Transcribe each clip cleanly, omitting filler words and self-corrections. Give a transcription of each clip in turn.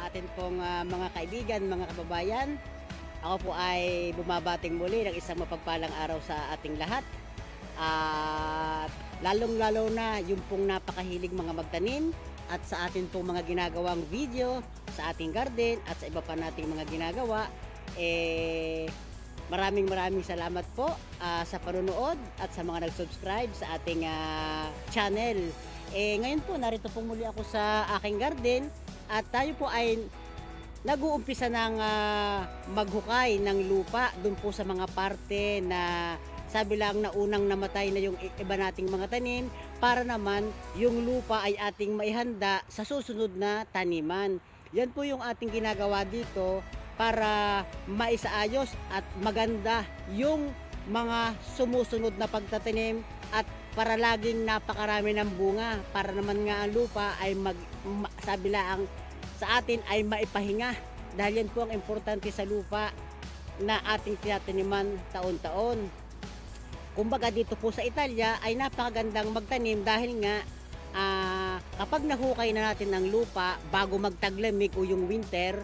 atin pong mga kaibigan, mga kababayan. Ako po ay bumabating muli ng isang mapagpalang araw sa ating lahat. At lalong-lalo na yung pong napakahilig mga magtanim at sa atin pong mga ginagawang video sa ating garden at sa iba pa nating mga ginagawa. Maraming salamat po sa panonood at sa mga nag-subscribe sa ating channel. Ngayon po, narito po muli ako sa aking garden at tayo po ay nag-uumpisa ng maghukay ng lupa dun po sa mga parte na sabi lang na unang namatay na yung iba nating mga tanim para naman yung lupa ay ating maihanda sa susunod na taniman. Yan po yung ating ginagawa dito para maisaayos at maganda yung mga sumusunod na pagtatanim at para laging napakarami ng bunga para naman nga ang lupa ay sabi lang sa atin ay maipahinga dahil yan po ang importante sa lupa na ating tinataniman taon-taon. Kumbaga dito po sa Italia ay napakagandang magtanim dahil nga kapag nahukay na natin ang lupa bago magtaglamig o yung winter,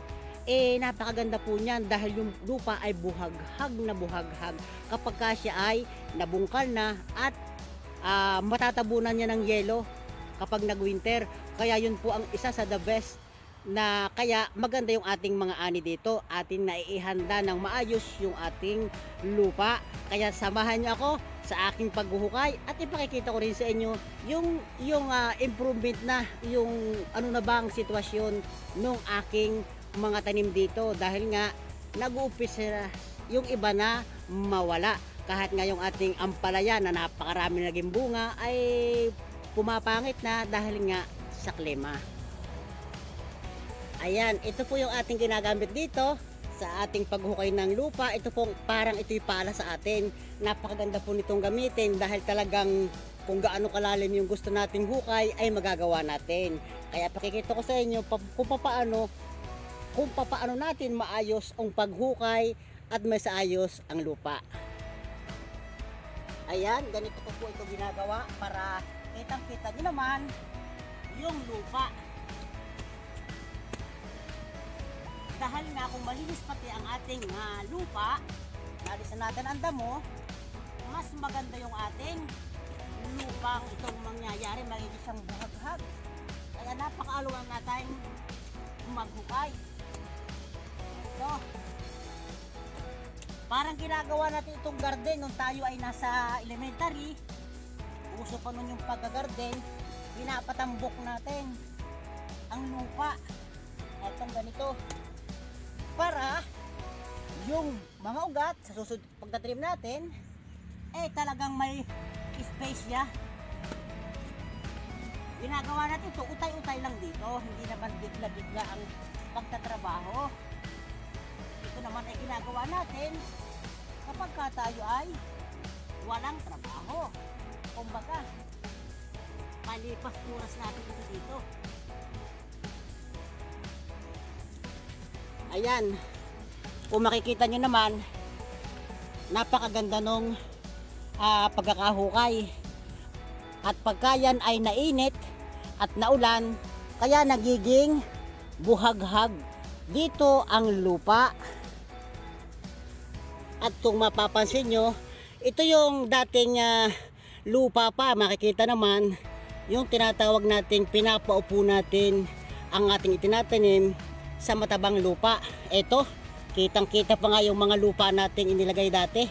napakaganda po niyan dahil yung lupa ay buhaghag na buhaghag kapag ka siya ay nabungkal na at matatabunan niya ng yelo kapag nag-winter. Kaya yun po ang isa sa the best na kaya maganda yung ating mga ani dito. Ating naiihanda ng maayos yung ating lupa. Kaya samahan niyo ako sa aking paghuhukay at ipakikita ko rin sa inyo yung improvement na yung ano na bang sitwasyon ng aking mga tanim dito dahil nga nag-uumpisa yung iba na mawala. Kahit nga yung ating ampalaya na napakarami naging bunga ay pumapangit na dahil nga sa klima. Ayan, ito po yung ating ginagamit dito sa ating paghukay ng lupa. Ito po parang ito'y pala sa atin. Napakaganda po nitong gamitin dahil talagang kung gaano kalalim yung gusto nating hukay ay magagawa natin. Kaya pakikita ko sa inyo kung paano natin maayos ang paghukay at masaayos ang lupa. Ayan, ganito po ito ginagawa para kitang-kita nyo naman yung lupa. Dahil nga kung malinis pati ang ating lupa, nalisan natin ang damo, mas maganda yung ating lupang itong mangyayari, magiging siyang buhaghag. Kaya napakaaluan natin maghukay. Ito. Parang ginagawa natin itong garden nung tayo ay nasa elementary. Uso pa nun yung pagka-garden, pinapatambok natin ang lupa. Itong ganito. Para yung mga ugat sa susunod pagtatanim natin talagang may space siya. Ginagawa natin ito utay-utay lang dito, hindi naman bigla-bigla ang pagtatrabaho. Ito naman ay ginagawa natin kapag tayo ay walang trabaho. Kumbaga palipas oras natin dito. Ayan, kung makikita nyo naman, napakaganda nung pagkakahukay. At pagka yan ay nainit at naulan, kaya nagiging buhaghag dito ang lupa. At kung mapapansin nyo, ito yung dating lupa pa, makikita naman yung tinatawag nating pinapaupo natin ang ating itinatanim sa matabang lupa. Ito, kitang-kita pa nga yung mga lupa nating inilagay dati.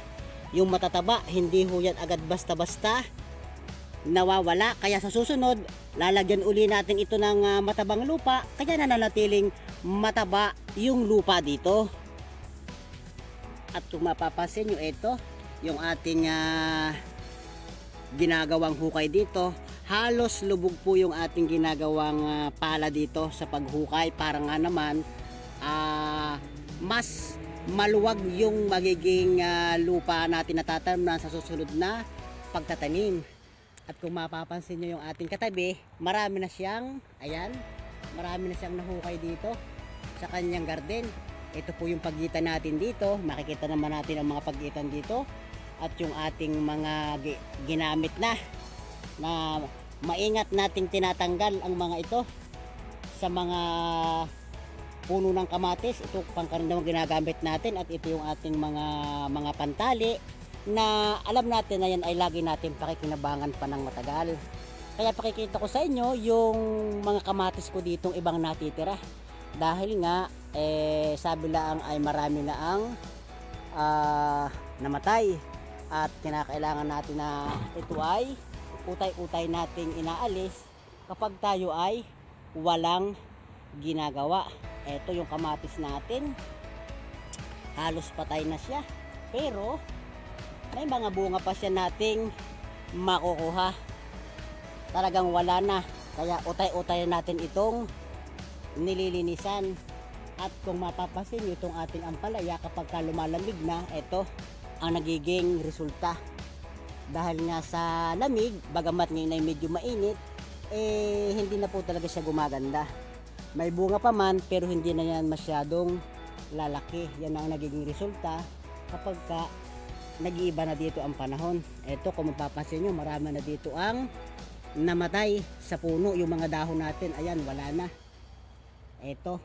Yung matataba, hindi ho yan agad basta-basta nawawala. Kaya sa susunod, lalagyan uli natin ito ng matabang lupa. Kaya nananatiling mataba yung lupa dito. At kung mapapansin nyo, ito, yung ating ginagawang hukay dito. Halos lubog po yung ating ginagawang pala dito sa paghukay para nga naman mas maluwag yung magiging lupa natin natatanim sa susunod na pagtatanim. At kung mapapansin nyo yung ating katabi, marami na siyang nahukay dito sa kanyang garden. Ito po yung pagitan natin dito, makikita naman natin ang mga pagitan dito at yung ating mga ginamit na maingat nating tinatanggal ang mga ito sa mga puno ng kamatis. Ito pangkaraniwang ginagamit natin at ito yung ating mga pantali na alam natin na yan ay lagi natin pakikinabangan pa ng matagal. Kaya pakikita ko sa inyo yung mga kamatis ko ditong ibang natitira. Dahil nga sabi lang ay marami na ang namatay at kinakailangan natin na ito ay utay-utay nating inaalis kapag tayo ay walang ginagawa. Ito yung kamatis natin, halos patay na siya, pero may mga bunga pa siya nating makukuha. Talagang wala na, kaya utay-utay natin itong nililinisan. At kung mapapasin nyo itong ating ampalaya, kapag lumalamig na, ito ang nagiging resulta. Dahil nga sa lamig, bagamat ngayon ay medyo mainit, hindi na po talaga siya gumaganda. May bunga pa man, pero hindi na yan masyadong lalaki. Yan ang nagiging resulta kapag nag-iiba na dito ang panahon. Ito, kung mapapansin nyo, marami na dito ang namatay sa puno. Yung mga dahon natin, ayan, wala na. Ito,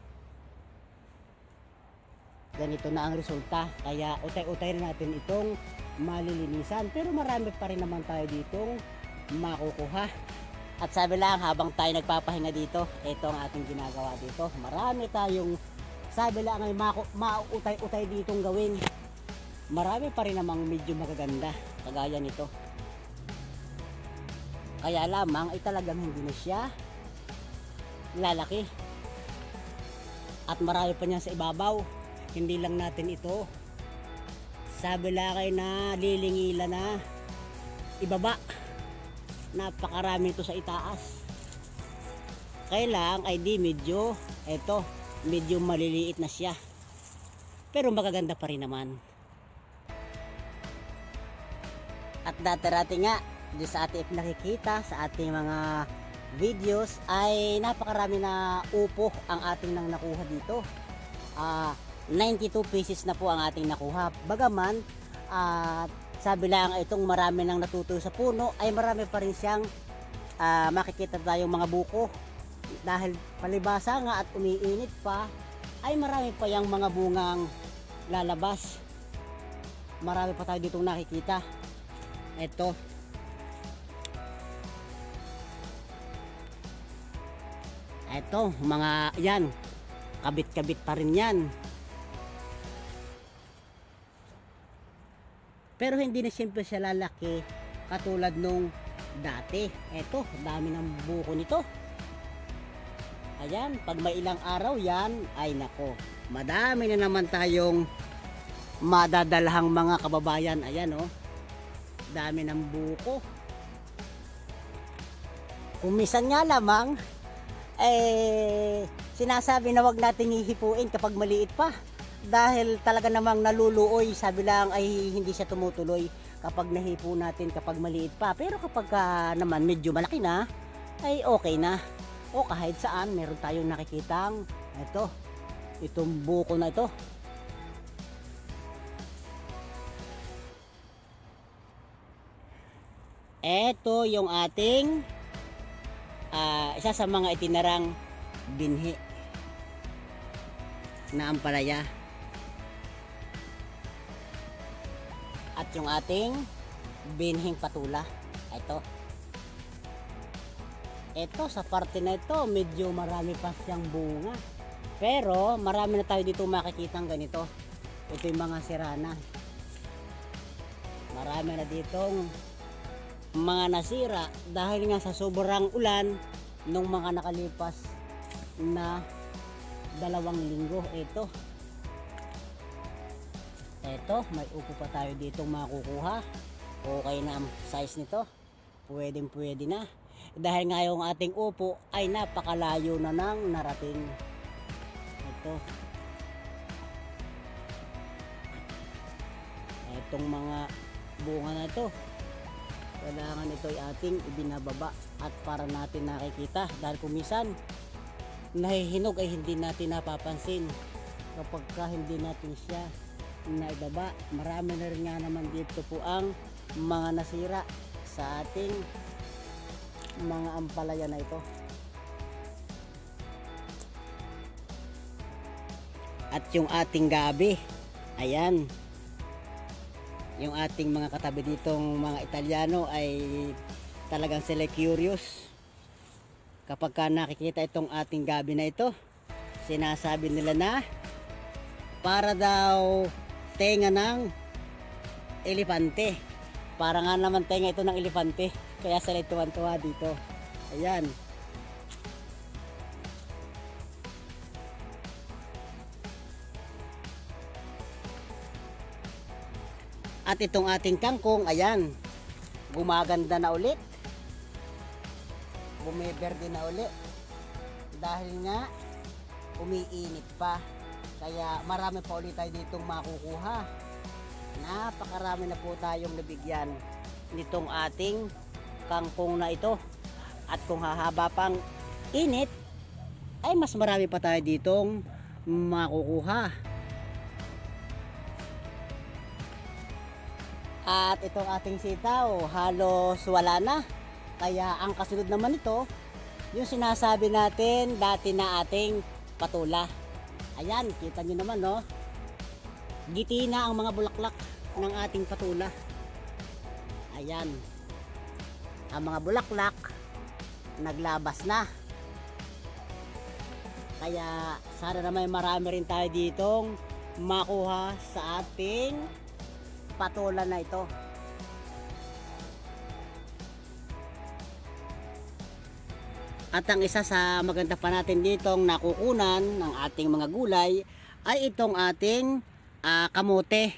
ganito na ang resulta. Kaya utay-utay na natin itong malilinisan, pero marami pa rin naman tayo ditong makukuha. At sabi lang, habang tayo nagpapahinga dito, ito ang ating ginagawa dito. Marami tayong, sabi lang ay mautay-utay ditong gawin. Marami pa rin namang medyo magaganda kagaya nito. Kaya lamang ay talagang hindi na siya lalaki. At marami pa niya sa ibabaw. Hindi lang natin ito, sabi lang ay nalilingila na ibaba. Napakarami ito sa itaas. Kailang ay di medyo, eto, medyo maliliit na siya. Pero magaganda pa rin naman. At dati-dati nga, doon sa ating nakikita, sa ating mga videos, ay napakarami na upo ang ating nang nakuha dito. 92 pieces na po ang ating nakuha. Bagaman, sabi lang itong marami nang natutuyo sa puno, ay marami pa rin siyang makikita tayong mga buko. Dahil palibasa nga at umiinit pa, ay marami pa yung mga bungang lalabas. Marami pa tayo ditong nakikita. Ito. Ito, mga yan. Kabit-kabit pa rin yan. Pero hindi na siyempre siya lalaki katulad nung dati. Eto, dami ng buko nito. Ayan, pag may ilang araw yan, ay nako, madami na naman tayong madadalahang mga kababayan. Ayan oh, dami ng buko. Kung minsan nga lamang, sinasabi na wag nating hihipuin kapag maliit pa. Dahil talaga namang naluluoy, sabi lang ay hindi siya tumutuloy kapag nahipo natin kapag maliit pa. Pero kapag naman medyo malaki na, ay okay na. O kahit saan, meron tayong nakikitang itong buko na ito. Ito yung ating isa sa mga itinarang binhi na ampalaya. At yung ating binhing patula. Ito sa parte na ito, medyo marami pa siyang bunga. Pero marami na tayo dito makikitang ganito. Ito yung mga sirana. Marami na ditong mga nasira dahil nga sa sobrang ulan nung mga nakalipas na 2 linggo. Ito, may upo pa tayo dito makukuha. Okay na ang size nito. Pwede na. Dahil nga yung ating upo ay napakalayo na nang narating. Itong mga bunga na ito, kailangan ito ay ating ibinababa at para natin nakikita. Dahil kung minsan nahihinog ay hindi natin napapansin. Kapag hindi natin siya na ibaba, marami na rin nga naman dito po ang mga nasira sa ating mga ampalaya na ito. at yung ating gabi. Ayan. Yung ating mga katabi ditong mga Italiano ay talagang sila curious. Kapag ka nakikita itong ating gabi na ito, sinasabi nila na para daw tenga ng elepante. Para nga naman tenga ito ng elepante. Kaya sila tuwan-tuwa dito. Ayan. At itong ating kangkong, ayan, gumaganda na ulit. Bumiberde na ulit. Dahil nga, umiinit pa. Kaya marami pa ulit tayo ditong makukuha. Napakarami na po tayong nabigyan nitong ating kangkong na ito. At kung hahaba pang init, ay mas marami pa tayo ditong makukuha. At itong ating sitaw, halos wala na. Kaya ang kasunod naman ito, yung sinasabi natin dati na ating patula. Ayan, kita nyo naman, no? Giti na ang mga bulaklak ng ating patula. Ayan. Ang mga bulaklak, naglabas na. Kaya sana naman marami rin tayo ditong makuha sa ating patula na ito. At ang isa sa maganda pa natin ditong nakukunan ng ating mga gulay ay itong ating kamote.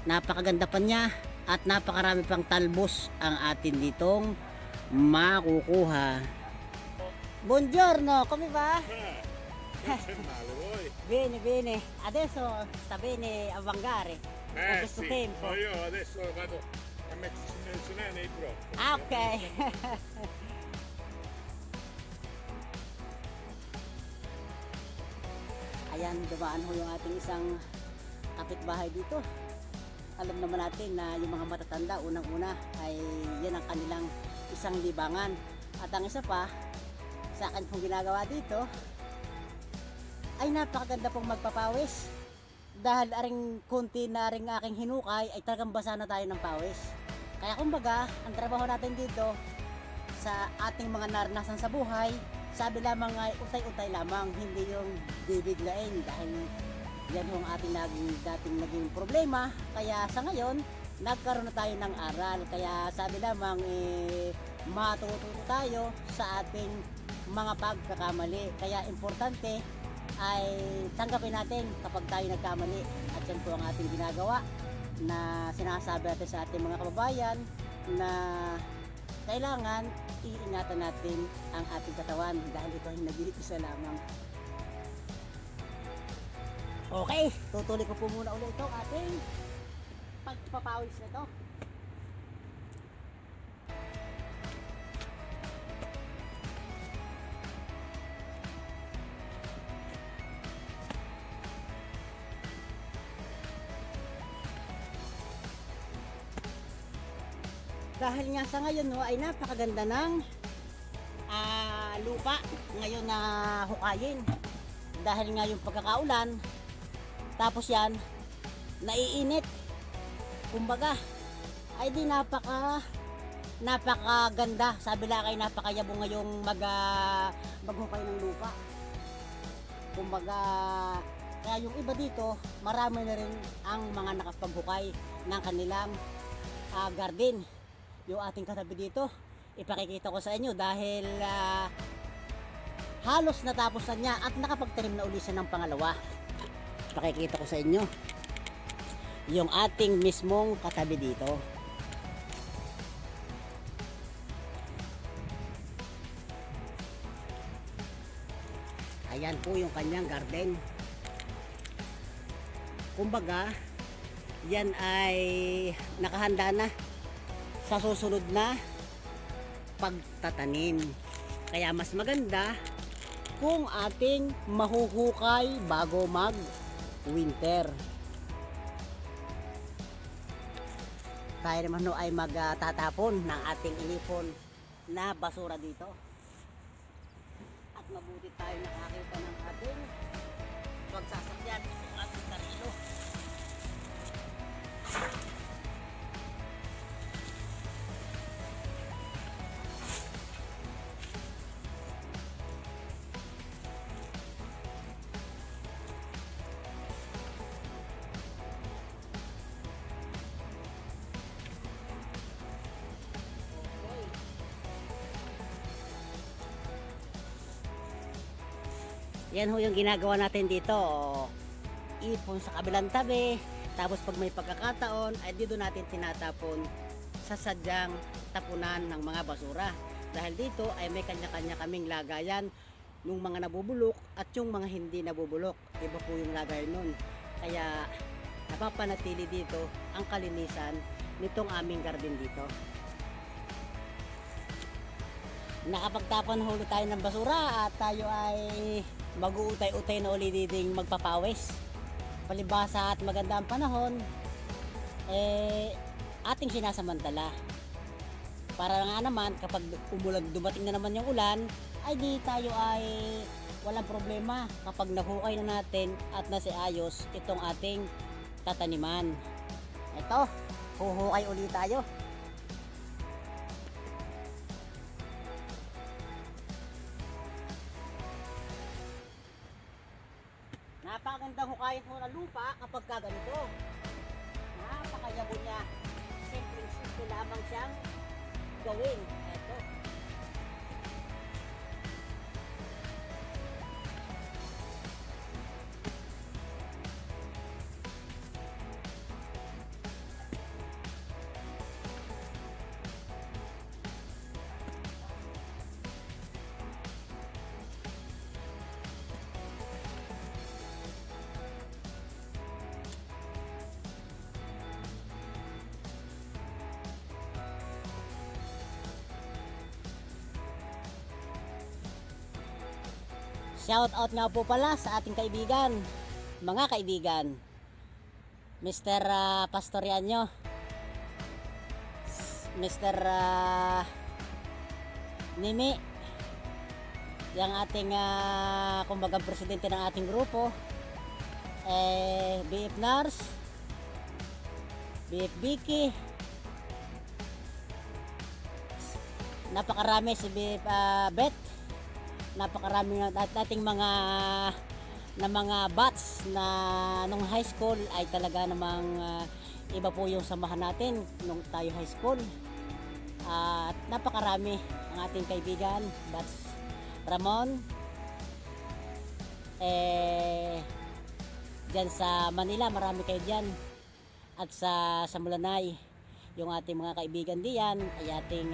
Napakaganda pa niya at napakarami pang talbos ang atin ditong makukuha. Buongiorno, come va? Bene, bene. Adesso sta bene a vangare. Questo sì, tempo. no, io adesso vado a metterci nei broccoli. Ah, ok. Ayan, dumaan ho yung ating isang kapitbahay dito. Alam naman natin na yung mga matatanda, unang-una ay yan ang kanilang isang libangan. At ang isa pa, sa akin pong ginagawa dito, ay napakaganda pong magpapawis. Dahil aring kunti na ring aking hinukay ay talagang basa na tayo ng pawis. Kaya kumbaga, ang trabaho natin dito sa ating mga naranasan sa buhay, sabi lamang ay utay-utay lamang, hindi yung bibiglain. Dahil yan yung ating dating naging problema. Kaya sa ngayon, nagkaroon na tayo ng aral. Kaya sabi lamang, matututo tayo sa ating mga pagkakamali. Kaya importante ay tanggapin natin kapag tayo nagkamali. At yan po ang ating ginagawa na sinasabi natin sa ating mga kababayan na kailangan iingatan natin ang ating katawan dahil ito ay nag-iisa lamang. Okay, tutuloy ko po muna ulit itong ating pagpapawis na ito. Dahil nga sa ngayon no, ay napakaganda ng lupa ngayon na hukayin. Dahil nga yung pagkakaulan, tapos yan, naiinit. Kumbaga, ay di napakaganda. Sabi lang ay napakayabong ngayong maghukay ng lupa. Kumbaga, kaya yung iba dito, marami na rin ang mga nakapaghukay ng kanilang garden. Yung ating katabi dito, ipakikita ko sa inyo dahil halos natapos na niya at nakapagtanim na uli siya ng pangalawa. Pakikita ko sa inyo yung ating mismong katabi dito. Ayan po yung kanyang garden. Kumbaga, yan ay nakahanda na sa susunod na pagtatanim. Kaya mas maganda kung ating mahuhukay bago mag-winter. Tayo naman ay magtatapon ng ating inipon na basura dito. At mabuti tayo nakakita ng ating pagsasaka. Yan ho yung ginagawa natin dito. Ipon sa kabilang tabi. Tapos pag may pagkakataon ay dito natin tinatapon sa sadyang tapunan ng mga basura. Dahil dito ay may kanya-kanya kaming lagayan ng mga nabubulok at yung mga hindi nabubulok. Iba po yung lagayan nun. Kaya napapanatili dito ang kalinisan nitong aming garden dito. Nakapagtapon huli tayo ng basura at tayo ay mag-uutay-utay na uli diding magpapawis. Palibasa at maganda ang panahon, ating sinasamantala. Para nga naman kapag dumating na naman yung ulan, ay di tayo ay walang problema kapag nahukay na natin at nasiayos itong ating tataniman. Ito, huhukay ulit tayo. Napakagandang hukayin mo ng lupa kapag kaganito. Napakayabon niya. Simple lamang siyang gawin. Ito. Shout out nga po pala sa ating kaibigan, mga kaibigan, Mr. Pastoriano, Mr. Nimi, yung ating kumbaga presidente ng ating grupo, BF Nars, BF Vicky, napakarami si BF Bet, napakarami nating mga batch na nung high school ay talaga namang iba po yung samahan natin nung tayo high school. At napakarami ang ating kaibigan, batch Ramon, dyan sa Manila marami kayo dyan, at sa Mulanay yung ating mga kaibigan diyan ay ating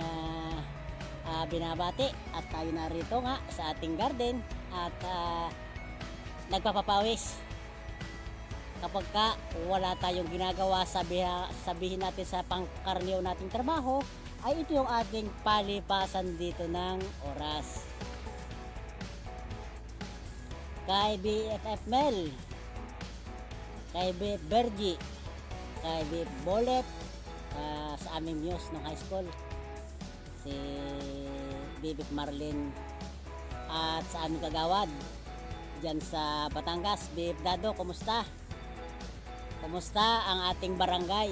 binabati, at tayo narito nga sa ating garden at nagpapapawis. Kapag ka wala tayong ginagawa, sabihin natin sa pangkaraniw nating trabaho, ay ito yung ating palipasan dito ng oras. Kay BFF Mel, kay BF Bergie, kay BF Bolet, sa aming muse ng high school, si Bibik Marlin, at sa aming kagawad dyan sa Batangas, BF Dado, kumusta? Kumusta ang ating barangay?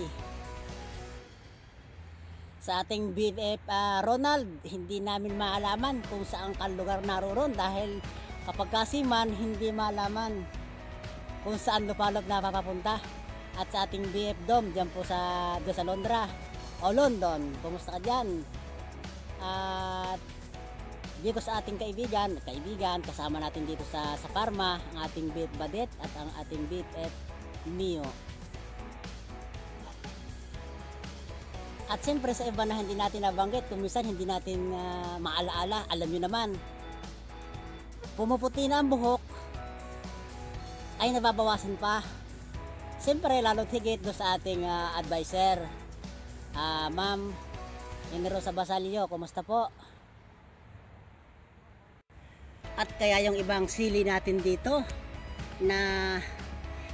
Sa ating BF Ronald, hindi namin maalaman kung saan kang lugar naroon, dahil kapag kasiman hindi malaman kung saan lupalop na papapunta. At sa ating BF Dom dyan po sa Londra o London, kumusta ka dyan? At dito sa ating kaibigan, kasama natin dito sa Parma, ang ating BF Badet at ang ating BF Mio. At siyempre sa iba na hindi natin nabanggit, kung minsan hindi natin maalaala, alam nyo naman, pumuputi na ang buhok ay nababawasan pa. Siyempre lalo't higit do sa ating advisor, Ma'am Rosa Basalio, kumusta po? At kaya yung ibang sili natin dito na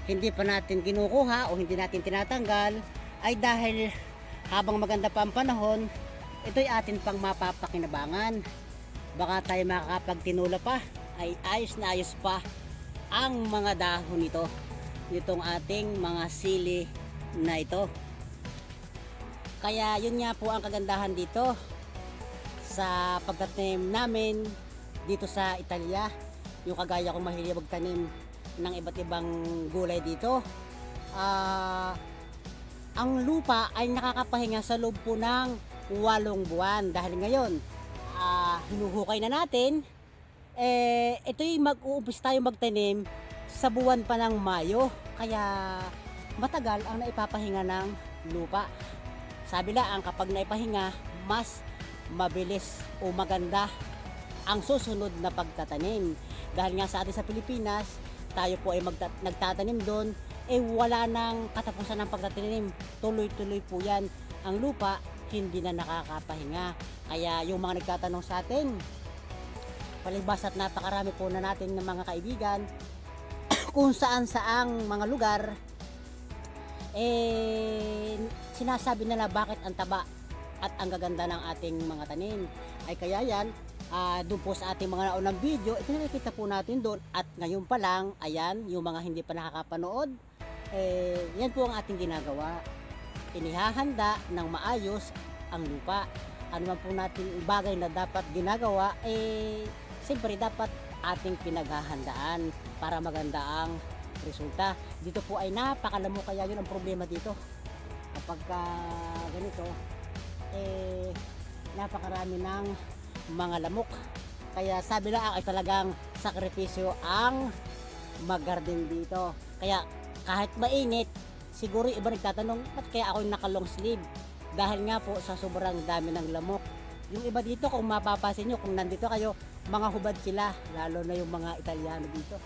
hindi pa natin kinukuha o hindi natin tinatanggal ay dahil habang maganda pa ang panahon, ito'y atin pang mapapakinabangan. Baka tayo makakapagtinula pa, ay ayos na ayos pa ang mga dahon nitong ating mga sili na ito. Kaya yun nga po ang kagandahan dito sa pagtanim namin dito sa Italia. Yung kagaya kong mahilig magtanim ng iba't ibang gulay dito, ang lupa ay nakakapahinga sa loob po ng 8 buwan. Dahil ngayon hinuhukay na natin Ito yung mag-uumpis tayo magtanim sa buwan pa ng Mayo. Kaya matagal ang naipapahinga ng lupa. Sabi lang, kapag naipahinga, mas mabilis o maganda ang susunod na pagtatanim. Dahil nga sa atin sa Pilipinas, tayo po ay nagtatanim doon, wala nang katapusan ng pagtatanim. Tuloy-tuloy po yan. Ang lupa, hindi na nakakapahinga. Kaya yung mga nagtatanong sa atin, palibas at napakarami po na natin ng mga kaibigan kung saan-saang mga lugar, sinasabi nila bakit ang taba at ang gaganda ng ating mga tanim. Ay kaya yan, doon po sa ating mga naunang video, ito nakikita po natin doon. At ngayon pa lang, ayan, yung mga hindi pa nakakapanood, yan po ang ating ginagawa. Inihahanda ng maayos ang lupa. Ano man po natin bagay na dapat ginagawa, siyempre dapat ating pinaghahandaan para maganda ang resulta. Dito po ay napakalamok, kaya yun ang problema dito. Kapag ganito, napakarami ng mga lamok. Kaya sabi lang ay talagang sakripisyo ang mag-garden dito. Kaya kahit mainit, siguro iba nagtatanong, ba't kaya ako naka-long sleeve? Dahil nga po sa sobrang dami ng lamok. Yung iba dito, kung mapapasin nyo, kung nandito kayo, mga hubad sila, lalo na yung mga Italyano dito.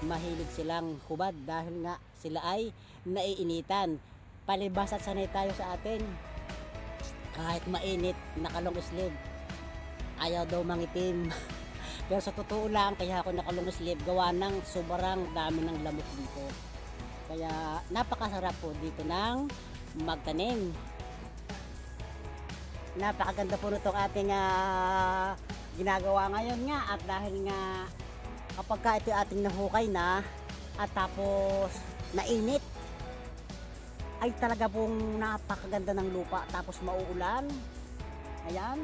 Mahilig silang hubad dahil nga sila ay naiinitan. Palibas at sanay tayo sa atin. Kahit mainit, naka-long sleeve, ayaw daw mangitim. Pero sa totoo lang, kaya ako naka-long sleeve, gawa ng sobrang dami ng lamok dito. Kaya napakasarap po dito ng magtanim. Napakaganda po nitong ating ginagawa ngayon nga. At dahil nga kapag ka ito ating nahukay na at tapos nainit, ay talaga pong napakaganda ng lupa. Tapos mauulan, ayan,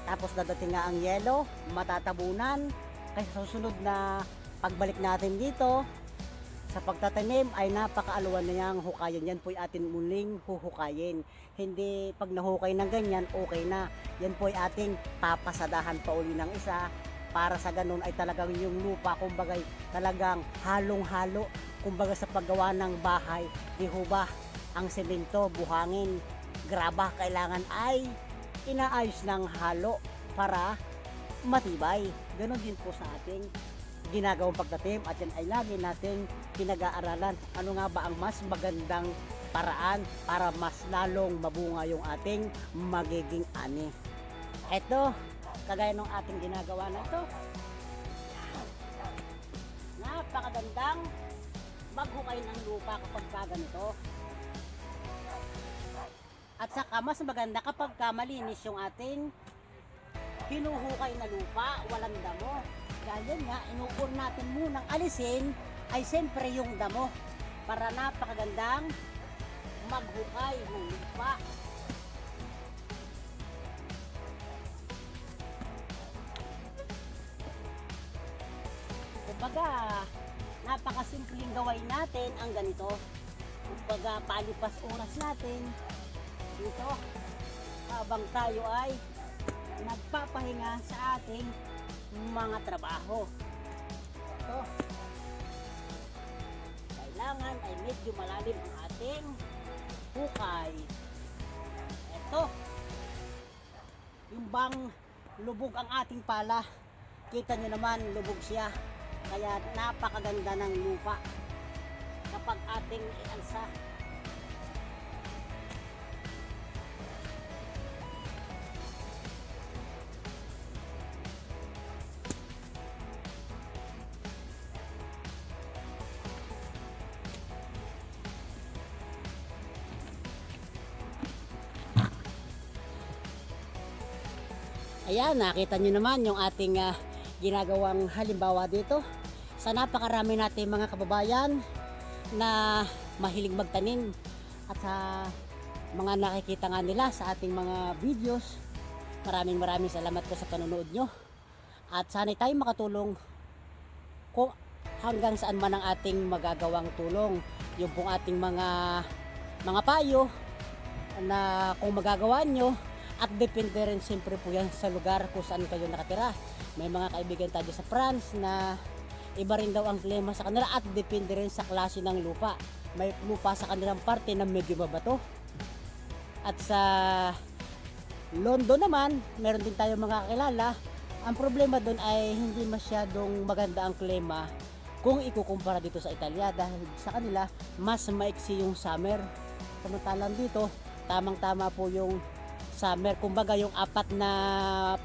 tapos dadating nga ang yelo, matatabunan. Kaya susunod na pagbalik natin dito sa pagtatanim ay napakaaluan na yang hukayan. Yan po ay atin muling huhukayin. Hindi pag nahukay ng ganyan, okay na. Yan po ay ating papasadahan pa uli ng isa para sa ganun ay talagang yung lupa, kumbaga talagang halong-halo. Kumbaga sa paggawa ng bahay, di ho ba, ang semento, buhangin, graba, kailangan ay inaayos ng halo para matibay. Ganon din po sa ating ginagawang pagtatim, at yan ay lagi natin pinag-aaralan. Ano nga ba ang mas magandang paraan para mas lalong mabunga yung ating magiging ani. Ito, kagaya ng ating ginagawa na ito, napakagandang maghukay ng lupa kapag ganito. At saka mas maganda kapag malinis yung ating hinuhukay na lupa, walang damo. Dahil nga, inukur natin munang alisin ay siyempre yung damo para napakagandang maghukay ng lupa. Kumbaga, napakasimpleng gawain natin ang ganito. Kumbaga, palipas oras natin dito habang tayo ay nagpapahinga sa ating mga trabaho. Ito, kailangan ay medyo malalim ang ating hukay. Ito, yung bang lubog ang ating pala, kita nyo naman lubog siya. Kaya napakaganda ng lupa kapag ating ialsa. Ayan, nakita nyo naman yung ating ginagawang halimbawa dito sa napakarami natin mga kababayan na mahilig magtanim, at sa mga nakikita nga nila sa ating mga videos. Maraming salamat po sa panonood nyo, at sana'y tayo makatulong kung hanggang saan man ang ating magagawang tulong. Yung pong ating mga payo na kung magagawa nyo At depende rin siyempre po yan sa lugar kung saan kayo nakatira. May mga kaibigan tayo sa France na iba rin daw ang klima sa kanila at depende rin sa klase ng lupa. May lupa sa kanilang parte na medyo mabato. At sa London naman, meron din tayong mga kakilala. Ang problema doon ay hindi masyadong maganda ang klima kung ikukumpara dito sa Italia dahil sa kanila mas maiksi yung summer. Samantalang dito, tamang-tama po yung summer. Kumbaga yung apat na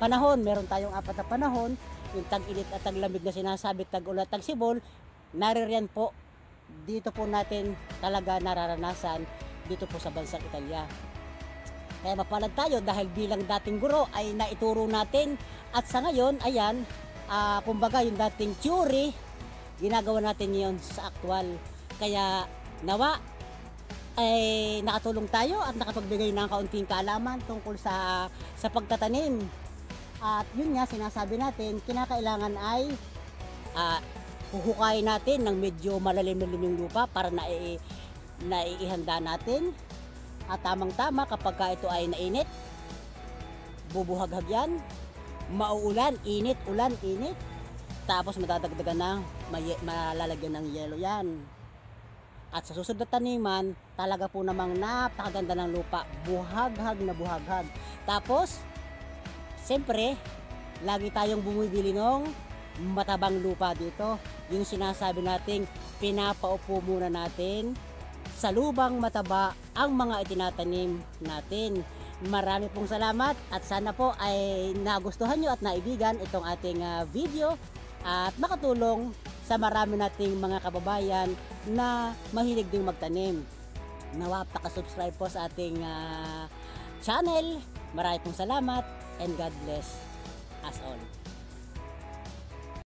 panahon, meron tayong apat na panahon, yung tag-init at tag-lamig na sinasabi, tag-ulan at tag-sibol, naririyan po, dito po natin talaga nararanasan dito po sa bansang Italia. Kaya mapalad tayo dahil bilang dating guro ay naituro natin at sa ngayon, ayan, kumbaga yung dating theory, ginagawa natin yon sa aktual. Kaya nawa ay nakatulong tayo at nakapagbigay ng kaunting kaalaman tungkol sa pagtatanim. At yun nga, sinasabi natin, kinakailangan ay huhukayin natin ng medyo malalim-lalim yung lupa para naiihanda natin. At tamang-tama kapag ito ay nainit, bubuhaghag yan, mauulan, init, ulan, init. Tapos madadagdagan ng malalagyan ng yelo yan. At sa susunod na taniman, talaga po namang napakaganda ng lupa, buhaghag na buhaghag. Tapos, siyempre, lagi tayong bumibili ng matabang lupa dito. Yung sinasabi nating pinapaupo muna natin sa lubang mataba ang mga itinatanim natin. Marami pong salamat at sana po ay nagustuhan nyo at naibigan itong ating video at makatulong sa marami nating mga kababayan na mahilig ding magtanim. Nawa paka-subscribe po sa ating channel. Marami pong salamat and God bless us all.